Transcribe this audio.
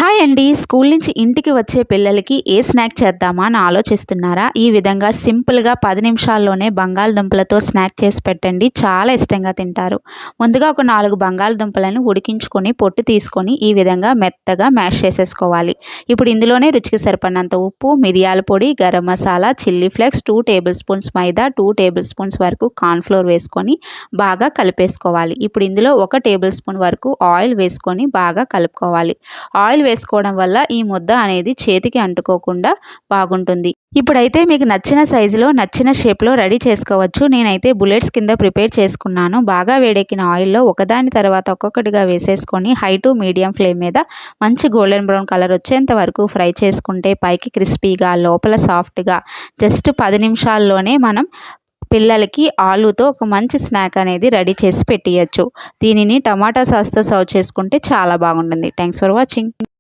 Hi అండి. School నుంచి ఇంటికి వచ్చే పిల్లలకి ఏ స్నాక్ చేద్దామా అని ఆలోచిస్తున్నారా? ఈ విధంగా సింపుల్‌గా 10 నిమిషాల్లోనే బంగాళదుంపలతో స్నాక్ చేసి పెట్టండి. చాలా ఇష్టంగా తింటారు. ముందుగా ఒక 4 బంగాళదుంపలను ఉడికించుకొని పొట్టు తీసుకొని ఈ విధంగా మెత్తగా మ్యాష్ చేసేసుకోవాలి. ఇప్పుడు ఇందులోనే రుచికి సరిపడినంత ఉప్పు, మిరియాల పొడి, garam masala, chilli flakes, 2 tablespoons maida, 2 tablespoons వరకు కార్న్ ఫ్లోర్ వేసుకొని బాగా కలిపేసుకోవాలి. ఇప్పుడు ఇందులో 1 టేబుల్ స్పూన్ వరకు ఆయిల్ వేసుకొని బాగా కలుపుకోవాలి. ఆయిల్ వేసుకోవడం వల్ల ఈ ముద్ద అనేది చేతికి అంటుకోకుండా బాగుంటుంది. ఇప్పుడైతే మీకు నచ్చిన సైజులో నచ్చిన షేప్లో రెడీ చేసుకోవచ్చు. నేనైతే బుల్లెట్స్ కింద ప్రిపేర్ చేసుకున్నాను. బాగా వేడెక్కిన ఆయిల్లో ఒకదాని తర్వాత ఒక్కొక్కటిగా వేసేసుకొని హై టు మీడియం ఫ్లేమ్ మీద మంచి గోల్డెన్ బ్రౌన్ కలర్ వచ్చేంత వరకు ఫ్రై చేసుకుంటే పైకి క్రిస్పీగా లోపల సాఫ్ట్గా జస్ట్ 10 నిమిషాల్లోనే మనం పిల్లలకి ఆలూతో ఒక మంచి స్నాక్ అనేది రెడీ చేసి పెట్టియచ్చు. దీనిని టమాటా సాస్తో సర్వ్ చేసుకుంటే చాలా బాగుంటుంది. Thanks for watching.